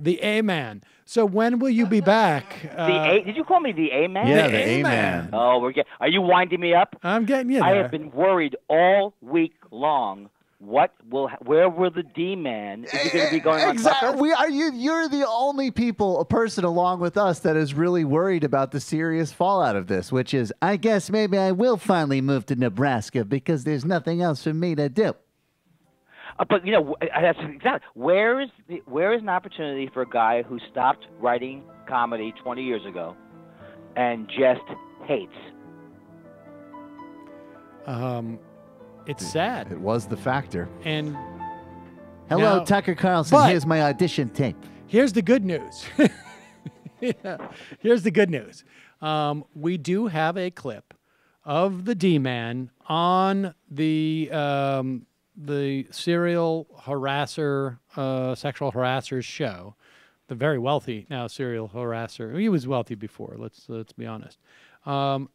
The A-Man. So when will you be back? Did you call me the A-Man? Yeah, the A-Man. Oh, are you winding me up? I'm getting you there. I have been worried all week long. Where will the D-Man? Is he going to be going on Tucker? You're the only person along with us that is really worried about the serious fallout of this, which is, I guess maybe I will finally move to Nebraska because there's nothing else for me to do. But that's exactly where is an opportunity for a guy who stopped writing comedy 20 years ago and just hates? It's sad. It was the factor. And hello, now, Tucker Carlson. Here's my audition tape. Here's the good news. Here's the good news. We do have a clip of the D-Man on the serial harasser, sexual harasser's show. The very wealthy now serial harasser. He was wealthy before. Let's be honest.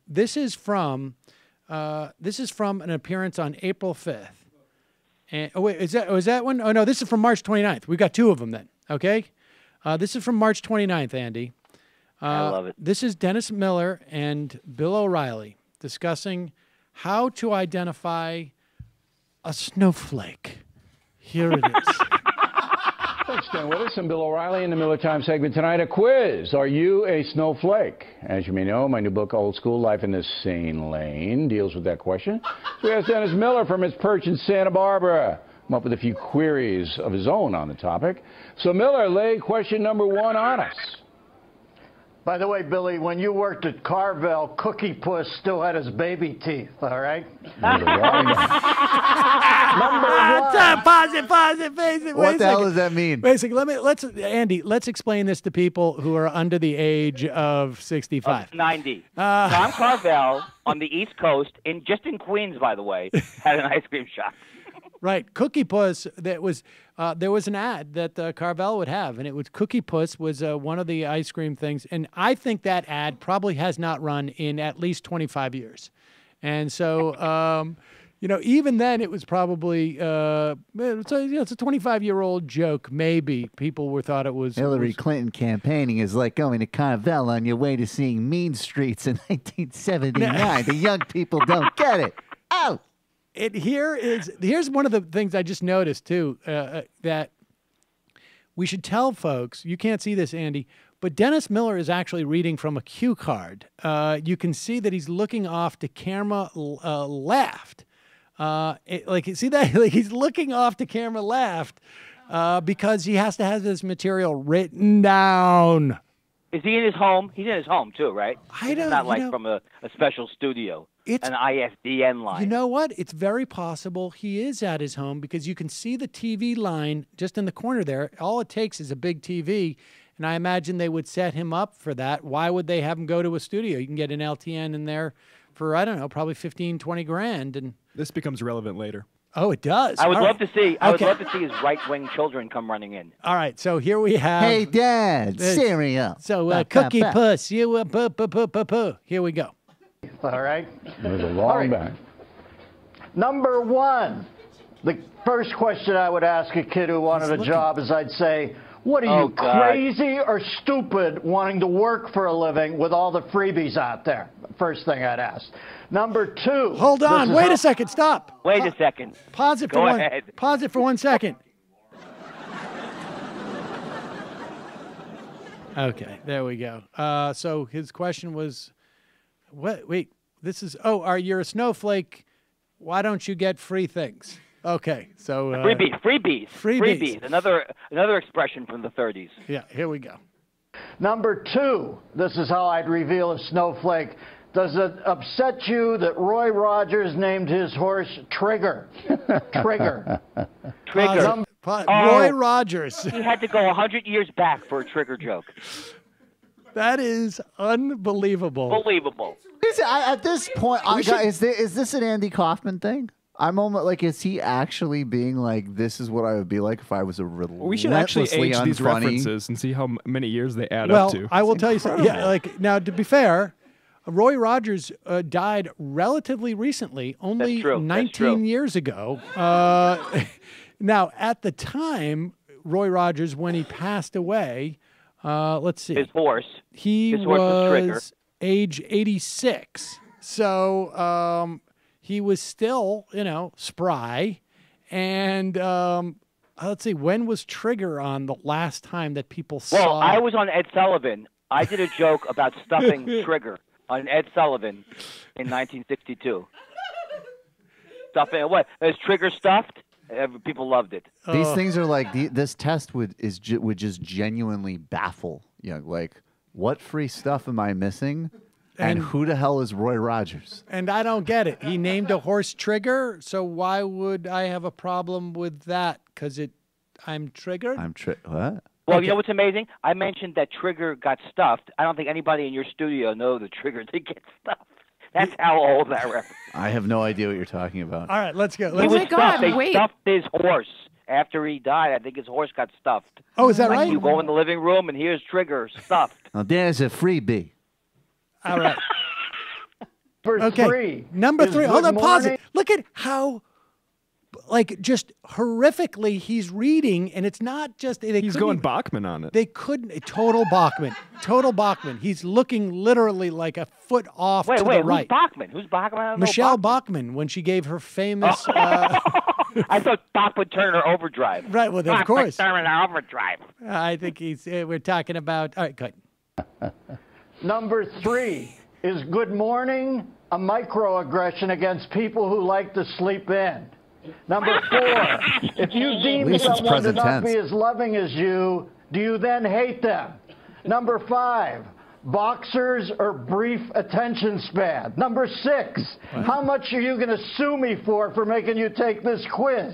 This is from an appearance on April 5th. And oh wait, is that one? Oh no, this is from March 29th. We've got two of them then. Okay, this is from March 29th, Andy. I love it. This is Dennis Miller and Bill O'Reilly discussing how to identify a snowflake. Here it is. Thanks, Stan with us. I'm Bill O'Reilly in the Miller Time segment tonight. A quiz. Are you a snowflake? As you may know, my new book, Old School Life in the Sane Lane, deals with that question. So we asked Dennis Miller from his perch in Santa Barbara. Come up with a few queries of his own on the topic. So Miller, lay question number one on us. By the way, Billy, when you worked at Carvel, Cookie Puss still had his baby teeth, all right? Pause it, face it. What the hell does that mean? Basically, Andy, let's explain this to people who are under the age of 65. 90. Tom Carvel on the East Coast, just in Queens, by the way, had an ice cream shop. Right, Cookie Puss. There was an ad that Carvel would have, and it was Cookie Puss was one of the ice cream things, and I think that ad probably has not run in at least 25 years, and so even then it was probably it's a 25-year-old joke. Maybe people thought it was Hillary Clinton campaigning is like going to Carvel on your way to seeing Mean Streets in 1979. The young people don't get it. Oh. Here's one of the things I just noticed too, that we should tell folks. You can't see this, Andy, but Dennis Miller is actually reading from a cue card. You can see that he's looking off to camera left. See that? Like he's looking off to camera left because he has to have this material written down. Is he in his home? He's in his home too, right? I don't. It's not like from a special studio. It's an ISDN line. You know what? It's very possible he is at his home because you can see the TV line just in the corner there. All it takes is a big TV, and I imagine they would set him up for that. Why would they have him go to a studio? You can get an LTN in there for, I don't know, probably 15, 20 grand. And this becomes relevant later. Oh, it does. I would love to see. I would love to see his right-wing children come running in. All right, so here we have. Hey, Dad, cereal. So, Cookie Puss, you Here we go. All right. There's a long back. Number one, the first question I would ask a kid who wanted a job is I'd say, what are you, crazy or stupid wanting to work for a living with all the freebies out there? First thing I'd ask. Number two. Hold on. Wait a second. Stop. Wait a second. Pause it for Go ahead. Pause it for 1 second. Okay, there we go. So his question was, what? Wait, this is, are you a snowflake? Why don't you get free things? Okay, so freebies. Another expression from the 30s. Yeah, here we go. Number two, this is how I'd reveal a snowflake. Does it upset you that Roy Rogers named his horse Trigger? Trigger. Trigger. Roy Rogers. He had to go 100 years back for a Trigger joke. That is unbelievable. Unbelievable. At this point, is this an Andy Kaufman thing? I'm almost like, is he actually being like, this is what I would be like if I was a relentlessly We should actually age unfunny. these references and see how many years they add well, up to. I will tell you something. Yeah, like now, to be fair, Roy Rogers died relatively recently, only 19 years ago. Now, at the time, Roy Rogers when he passed away. Let's see. His horse. He His horse was Trigger. age 86. So he was still, spry. And let's see, when was Trigger on the last time that people saw? Well, I was on Ed Sullivan. I did a joke about stuffing Trigger on Ed Sullivan in 1962. Stuffing what? Is Trigger stuffed? People loved it. These things are like this test would just genuinely baffle. Like what free stuff am I missing? And who the hell is Roy Rogers? And I don't get it. He named a horse Trigger, so why would I have a problem with that? Because I'm triggered? What? Well, you know what's amazing? I mentioned that Trigger got stuffed. I don't think anybody in your studio know the Trigger did get stuffed. That's how old that reference is. I have no idea what you're talking about. All right, let's go. He was my God, stuffed. They wait. stuffed his horse after he died. I think his horse got stuffed. Oh, is that Like right? you go in the living room and here's Trigger stuffed. Now, there's a freebie. All right. Number Okay. 3. Number is 3. Hold Good on, pause Morning. it. Look at how, just horrifically he's reading, and it's not just... He's going Bachman on it. They couldn't... Total Bachman. Total Bachman. He's looking literally like a foot off to the right. Who's Bachman? Who's Bachman? I don't know Michelle Bachman. Bachman, when she gave her famous... I thought Bachman Turner Overdrive. right, well, of course. Turner Overdrive. I think we're talking about... All right, good. Number 3 is Good Morning, a microaggression against people who like to sleep in. Number 4, if you deem least it's someone to present not tense. be as loving as you, do you then hate them? Number 5, boxers or brief attention span. Number 6, how much are you going to sue me for making you take this quiz?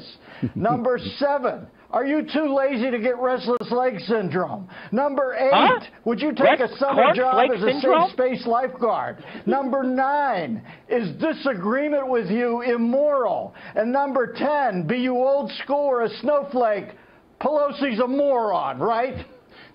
Number 7, are you too lazy to get restless leg syndrome? Number 8, would you take a summer job as a safe space lifeguard? Number 9, is disagreement with you immoral? And number 10, be you old school or a snowflake, Pelosi's a moron, right?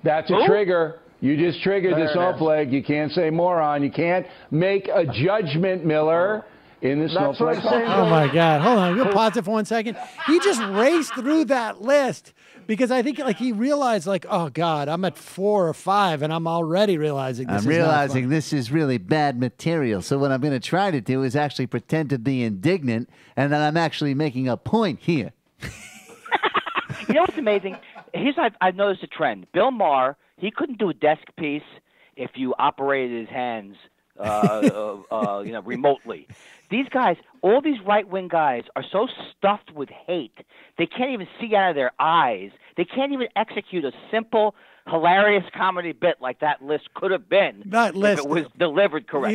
That's a trigger. You just triggered There the it snowflake. You can't say moron. You can't make a judgment, Miller, in the That's what snowflake. I'm saying. Oh, my God. Hold on. We'll pause it for 1 second. He just raced through that list because I think he realized oh, God, I'm at 4 or 5, and I'm already realizing this I'm is not realizing fun. this is really bad material. So what I'm going to try to do is actually pretend to be indignant, and that I'm actually making a point here. You know what's amazing? I've noticed a trend. Bill Maher, he couldn't do a desk piece if you operated his hands, remotely. These guys, all these right-wing guys, are so stuffed with hate, they can't even see out of their eyes. They can't even execute a simple, hilarious comedy bit like that list could have been. That list, if it was delivered correctly.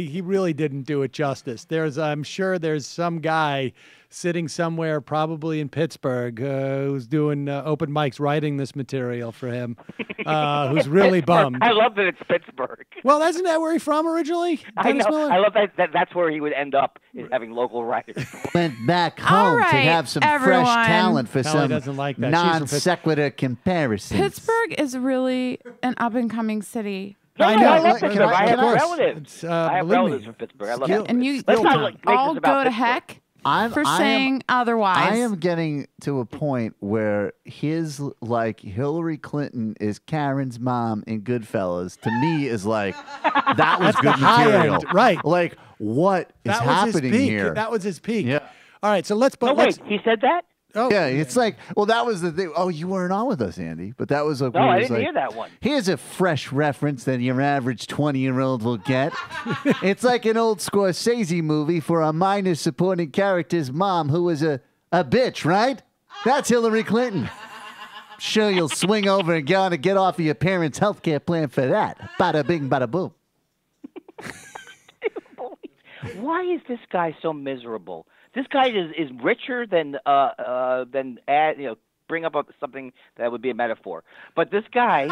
he really didn't do it justice. I'm sure there's some guy sitting somewhere, probably in Pittsburgh, who's doing open mics, writing this material for him, who's really bummed. I love that it's Pittsburgh. Well, isn't that where he's from originally? I Dennis know. Miller? I love that's where he would end up, is having local writers. Went back home to right, have some everyone. fresh talent for Kelly some doesn't like that. She's from non sequitur comparisons. Pittsburgh is really an up-and-coming city. I know. I love Can Pittsburgh. I of have course. relatives. I have believe me. relatives from Pittsburgh. I love Skill- it. And you Let's not make all this about go to Pittsburgh. heck for I am- saying otherwise. I am getting to a point where his Hillary Clinton is Karen's mom in Goodfellas. To me, is like that was That's good the high material, end, right. Like what is That was his happening peak. here? That was his peak. Yeah. All right, so let's. No, wait. He said that? Oh, Yeah, it's like, well, that was the thing. Oh, you weren't on with us, Andy, but that was like, No, where I it was didn't like, hear that one. Here's a fresh reference that your average 20-year-old will get. It's like an old Scorsese movie for a minor supporting character's mom who was a bitch, right? That's Hillary Clinton. Sure, you'll swing over and get off of your parents' health care plan for that. Bada bing, bada boom. Why is this guy so miserable? This guy is richer than bring up something that would be a metaphor. But this guy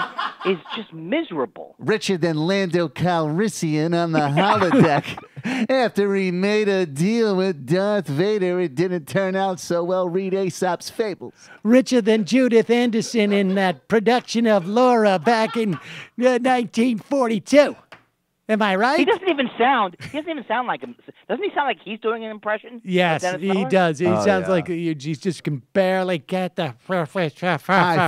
is just miserable. Richer than Lando Calrissian on the holodeck. After he made a deal with Darth Vader, it didn't turn out so well. Read Aesop's Fables. richer than Judith Anderson in that production of Laura back in 1942. Am I right? He doesn't even sound like him. Doesn't he sound like he's doing an impression? of Yes, Dennis he Miller? does. He sounds yeah. like he just can barely get the. I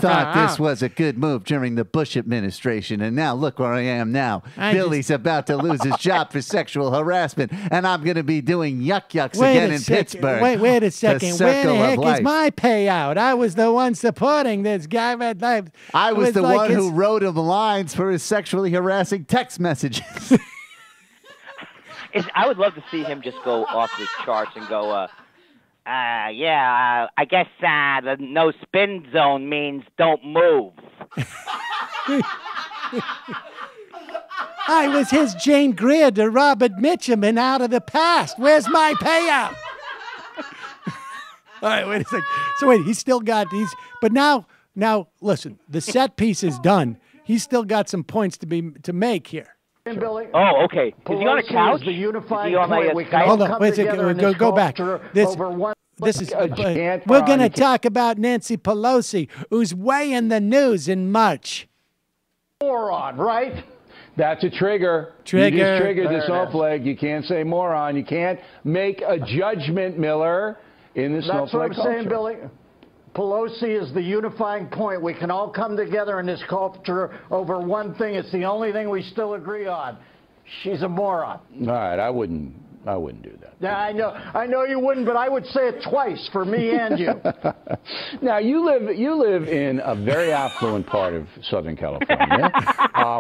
thought this was a good move during the Bush administration, and now look where I am now. Billy's about to lose his job for sexual harassment, and I'm going to be doing yucks again in Pittsburgh. Wait a second. Where the circle of heck is life. my payout? I was the one supporting this guy. I was the like one his- who wrote him lines for his sexually harassing text messages. I would love to see him just go off the charts and go, I guess the no spin zone means don't move. I was his Jane Greer to Robert Mitchum and Out of the Past. Where's my payout? All right, wait a second. So wait, he's still got these, but now listen, the set piece is done. He's still got some points to make here. Billy. Oh, okay. Is he on a Pelosi couch? is the unifying Is he on point. a We Skype? can all Hold on, come wait a second. together in this Go back. culture This over one. is a chant we're for going to on- talk about Nancy Pelosi, who's way in the news in March. Moron, right? That's a trigger. You Trigger. just triggered There the it snowflake. You can't say moron. You can't make a judgment, Miller, in the That's what snowflake I'm culture. saying, Billy. Pelosi is the unifying point. We can all come together in this culture over one thing. It's the only thing we still agree on. She's a moron. All right, I wouldn't do that. Yeah, I know you wouldn't, but I would say it twice for me and you. Now you live in a very affluent part of Southern California,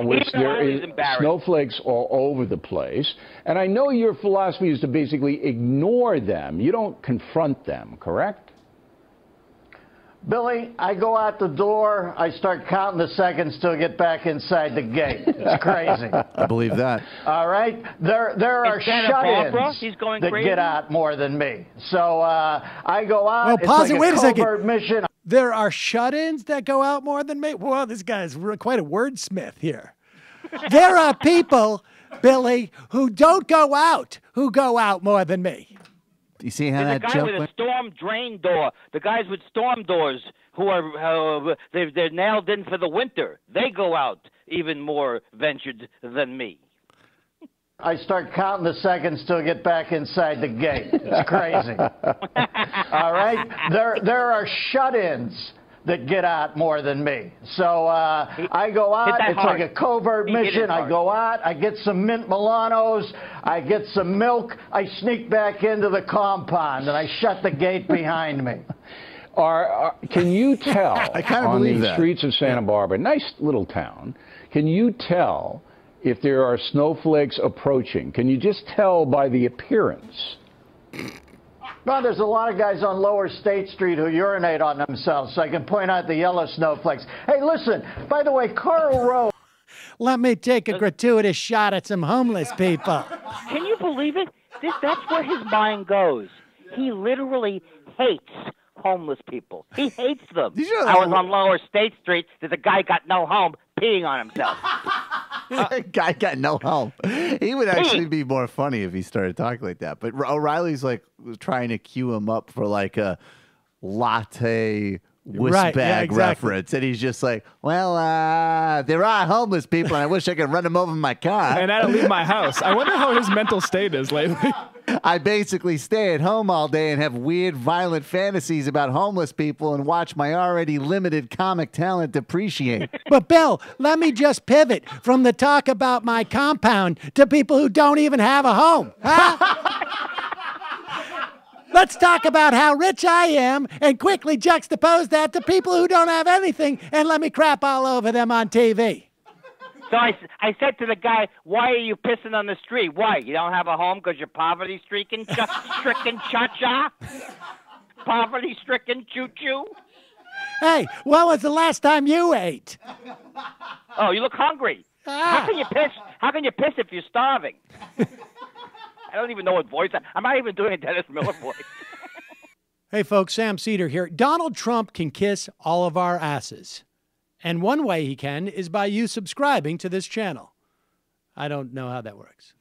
which Even there I was is embarrassed. snowflakes all over the place, and I know your philosophy is to basically ignore them. You don't confront them, correct? Billy, I go out the door, I start counting the seconds till I get back inside the gate. It's crazy. I believe that. All right? There are In Santa Barbara, shut-ins he's going that crazy? get out more than me. So I go out, Well, it's pause like it. Wait a second. covert mission. There are shut-ins that go out more than me. Well, this guy's quite a wordsmith here. There are people, Billy, who don't go out, who go out more than me. You see how There's a that guy joke with a went? storm drain door. The guys with storm doors who are they're nailed in for the winter. They go out even more ventured than me. I start counting the seconds till I get back inside the gate. It's crazy. All right? There are shut-ins that get out more than me. So I go out, that it's hard. like a covert He hit mission. it I hard. go out, I get some mint Milanos, I get some milk, I sneak back into the compound, and I shut the gate behind me. Can you tell I kinda on believe the that. streets of Santa Barbara, nice little town, can you tell if there are snowflakes approaching? Can you just tell by the appearance? Well, there's a lot of guys on Lower State Street who urinate on themselves, so I can point out the yellow snowflakes. Hey, listen, by the way, Carl Rove. Let me take a gratuitous shot at some homeless people. Can you believe it? That's where his mind goes. He literally hates homeless people. He hates them. I was on Lower State Street. There's a guy got no home peeing on himself. Guy got no home. He would actually be more funny if he started talking like that. But O'Reilly's like trying to cue him up for like a latte whisk Right, yeah, bag exactly. reference, and he's just like, "Well, there are homeless people, and I wish I could run them over in my car." And I don't leave my house. I wonder how his mental state is lately. I basically stay at home all day and have weird, violent fantasies about homeless people and watch my already limited comic talent depreciate. But, Bill, let me just pivot from the talk about my compound to people who don't even have a home. Huh? Let's talk about how rich I am and quickly juxtapose that to people who don't have anything and let me crap all over them on TV. So I said to the guy, why are you pissing on the street? Why? You don't have a home because you're poverty-stricken, stricken cha-cha? Poverty-stricken choo-choo? Hey, when was the last time you ate? Oh, you look hungry. How can you piss? How can you piss if you're starving? I don't even know what voice. I'm not even doing a Dennis Miller voice. Hey, folks, Sam Seder here. Donald Trump can kiss all of our asses. And one way he can is by you subscribing to this channel. I don't know how that works.